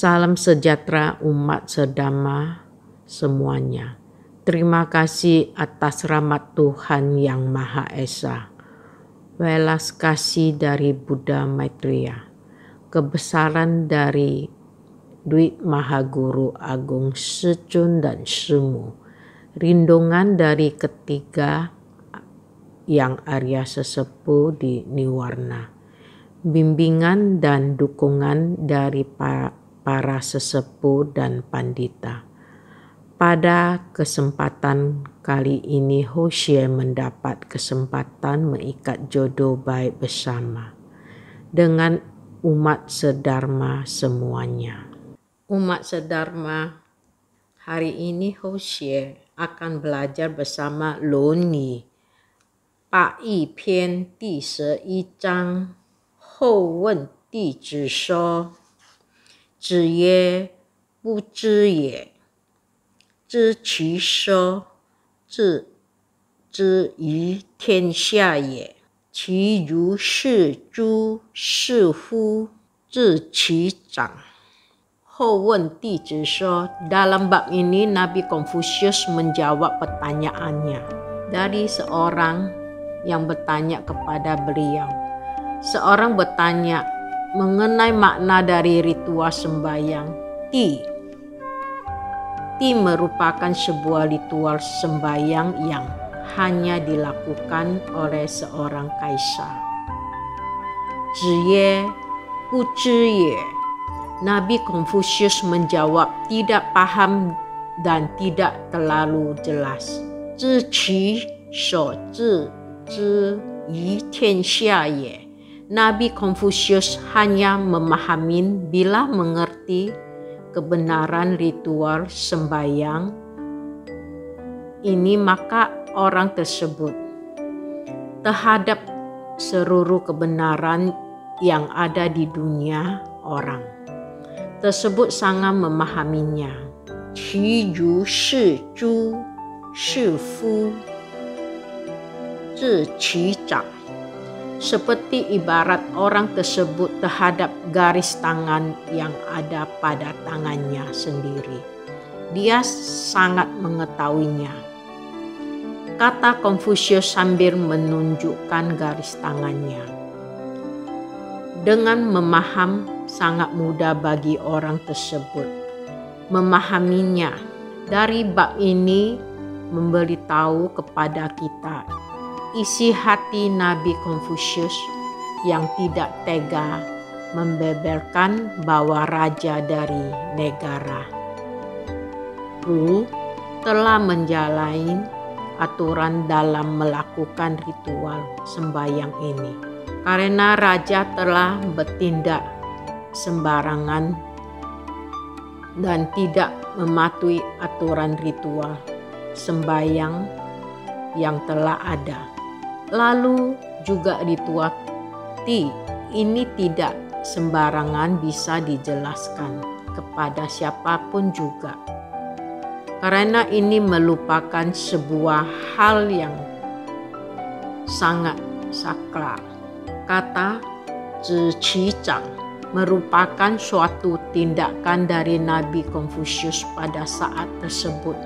Salam sejahtera umat sedama semuanya. Terima kasih atas rahmat Tuhan Yang Maha Esa. Welas kasih dari Buddha Maitreya. Kebesaran dari Dwi Mahaguru Agung Secun dan Semu. Rindungan dari ketiga yang Arya Sesepuh di Niwarna. Bimbingan dan dukungan dari para sesepuh dan pandita. Pada kesempatan kali ini Hosea mendapat kesempatan mengikat jodoh baik bersama dengan umat sedharma semuanya. Umat sedharma, hari ini Hosea akan belajar bersama Loni 8篇第11章后问弟子说，子曰：不知也。知其说，自知于天下也。其如是诸士乎？自其长。后问弟子说, dalam bab ini Nabi Konfusius menjawab pertanyaannya dari seorang yang bertanya kepada beliau. Seorang bertanya mengenai makna dari ritual sembahyang. Ti merupakan sebuah ritual sembahyang yang hanya dilakukan oleh seorang kaisar. Zhiye, bu zhiye. Nabi Konfusius menjawab tidak paham dan tidak terlalu jelas. Zhi qi shou zhi zhi yi tian xia ye. Nabi Konfusius hanya memahami bila mengerti kebenaran ritual sembahyang ini, maka orang tersebut terhadap seluruh kebenaran yang ada di dunia, orang tersebut sangat memahaminya. Qi yu shi zhu shi fu zhi qi zhang. Seperti ibarat orang tersebut terhadap garis tangan yang ada pada tangannya sendiri. Dia sangat mengetahuinya. Kata Konfusius sambil menunjukkan garis tangannya. Dengan memaham sangat mudah bagi orang tersebut memahaminya. Dari bab ini memberitahu kepada kita isi hati Nabi Konfusius yang tidak tega membeberkan bahwa raja dari negara Wu telah menjalani aturan dalam melakukan ritual sembahyang ini. Karena raja telah bertindak sembarangan dan tidak mematuhi aturan ritual sembahyang yang telah ada. Lalu juga ritual ini tidak sembarangan bisa dijelaskan kepada siapapun juga. Karena ini merupakan sebuah hal yang sangat sakral. Kata zhi qi zhang merupakan suatu tindakan dari Nabi Konfusius pada saat tersebut.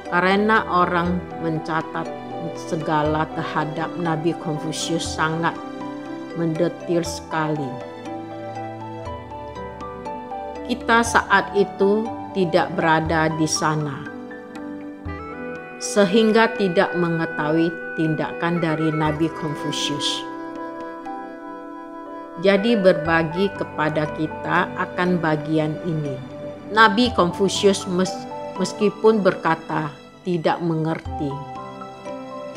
Karena orang mencatat segala terhadap Nabi Konfusius sangat mendetil sekali. Kita saat itu tidak berada di sana, sehingga tidak mengetahui tindakan dari Nabi Konfusius. Jadi berbagi kepada kita akan bagian ini. Nabi Konfusius meskipun berkata tidak mengerti,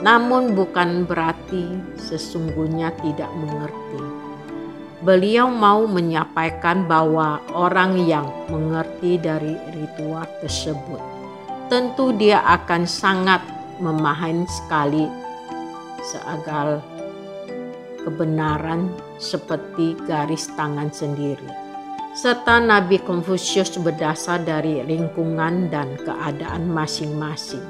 namun bukan berarti sesungguhnya tidak mengerti. Beliau mau menyampaikan bahwa orang yang mengerti dari ritual tersebut, tentu dia akan sangat memahami sekali segala kebenaran seperti garis tangan sendiri. Serta Nabi Konfusius berdasar dari lingkungan dan keadaan masing-masing.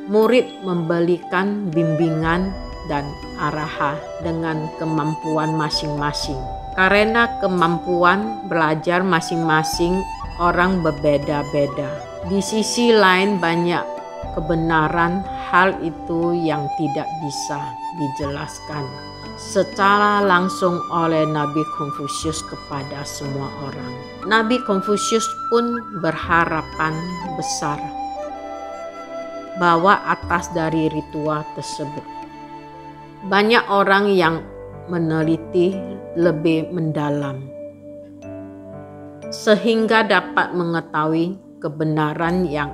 Murid memberikan bimbingan dan arahan dengan kemampuan masing-masing. Karena kemampuan belajar masing-masing orang berbeda-beda. Di sisi lain banyak kebenaran hal itu yang tidak bisa dijelaskan secara langsung oleh Nabi Konfusius kepada semua orang. Nabi Konfusius pun berharapan besar bahwa atas dari ritual tersebut banyak orang yang meneliti lebih mendalam sehingga dapat mengetahui kebenaran yang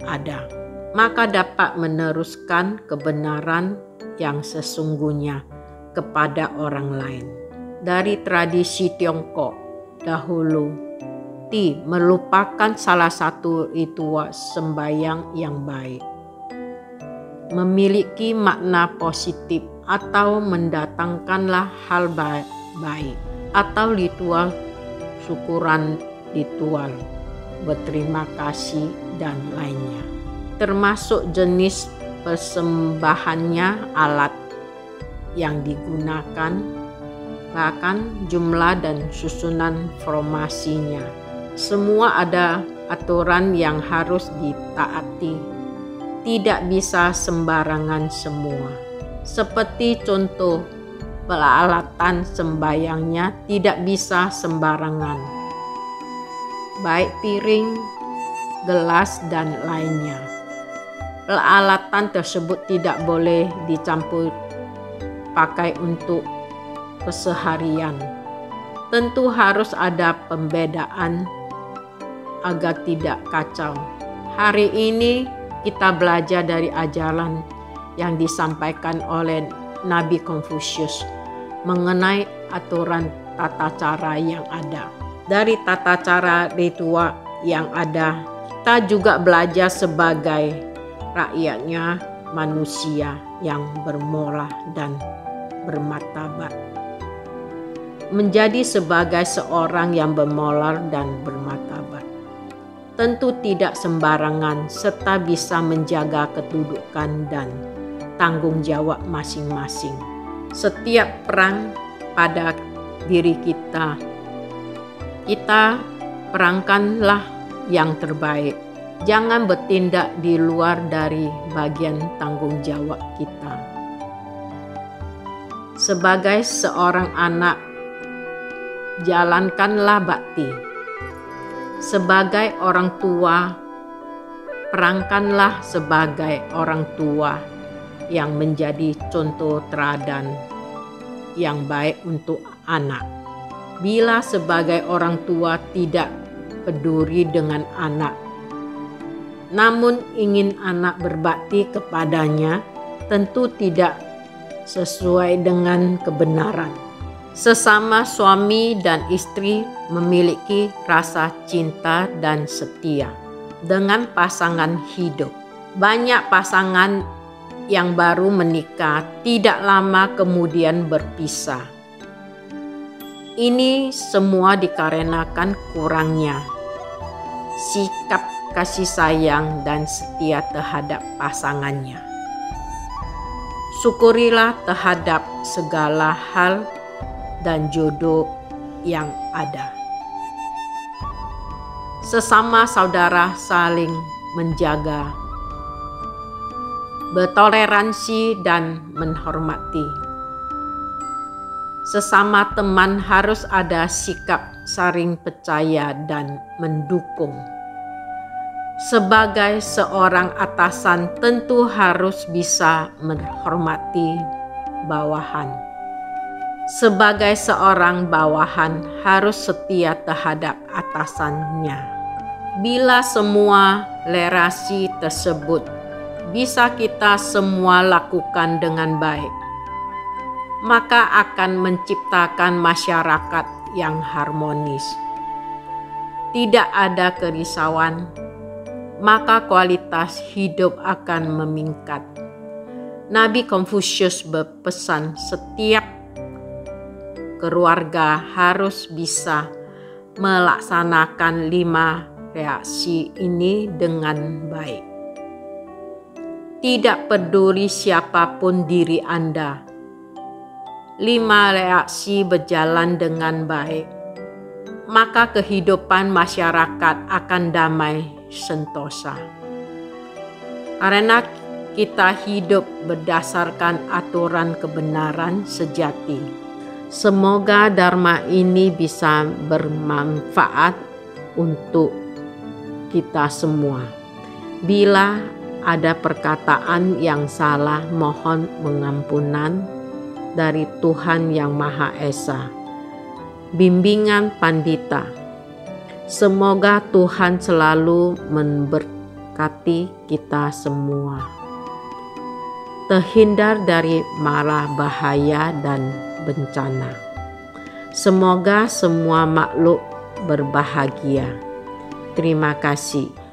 ada, maka dapat meneruskan kebenaran yang sesungguhnya kepada orang lain. Dari tradisi Tiongkok dahulu, Ti merupakan salah satu ritual sembahyang yang baik, memiliki makna positif atau mendatangkanlah hal baik, atau ritual syukuran, ritual berterima kasih dan lainnya, termasuk jenis persembahannya, alat yang digunakan, bahkan jumlah dan susunan formasinya. Semua ada aturan yang harus ditaati, tidak bisa sembarangan semua. Seperti contoh, peralatan sembayangnya tidak bisa sembarangan, baik piring, gelas, dan lainnya. Peralatan tersebut tidak boleh dicampur pakai untuk keseharian. Tentu harus ada pembedaan agar tidak kacau. Hari ini kita belajar dari ajaran yang disampaikan oleh Nabi Konfusius mengenai aturan tata cara yang ada. Dari tata cara ritual yang ada, kita juga belajar sebagai rakyatnya manusia yang bermoral dan bermartabat. Menjadi sebagai seorang yang bermoral dan bermartabat tentu tidak sembarangan, serta bisa menjaga kedudukan dan tanggung jawab masing-masing. Setiap perang pada diri kita perangkanlah yang terbaik. Jangan bertindak di luar dari bagian tanggung jawab kita. Sebagai seorang anak, jalankanlah bakti. Sebagai orang tua, perangkanlah sebagai orang tua yang menjadi contoh teladan yang baik untuk anak. Bila sebagai orang tua tidak peduli dengan anak, namun ingin anak berbakti kepadanya, tentu tidak sesuai dengan kebenaran. Sesama suami dan istri memiliki rasa cinta dan setia dengan pasangan hidup. Banyak pasangan yang baru menikah tidak lama kemudian berpisah. Ini semua dikarenakan kurangnya sikap kasih sayang dan setia terhadap pasangannya. Syukurilah terhadap segala hal dan jodoh yang ada. Sesama saudara saling menjaga, bertoleransi dan menghormati. Sesama teman harus ada sikap saling percaya dan mendukung. Sebagai seorang atasan tentu harus bisa menghormati bawahan. Sebagai seorang bawahan harus setia terhadap atasannya. Bila semua relasi tersebut bisa kita semua lakukan dengan baik, maka akan menciptakan masyarakat yang harmonis. Tidak ada kerisauan, maka kualitas hidup akan meningkat. Nabi Konfusius berpesan setiap keluarga harus bisa melaksanakan 5 reaksi ini dengan baik. Tidak peduli siapapun diri Anda, 5 reaksi berjalan dengan baik. maka kehidupan masyarakat akan damai sentosa. Karena kita hidup berdasarkan aturan kebenaran sejati. Semoga Dharma ini bisa bermanfaat untuk kita semua. Bila ada perkataan yang salah, mohon pengampunan dari Tuhan Yang Maha Esa. Bimbingan Pandita. Semoga Tuhan selalu memberkati kita semua, terhindar dari mara bahaya dan bencana. Semoga semua makhluk berbahagia. Terima kasih.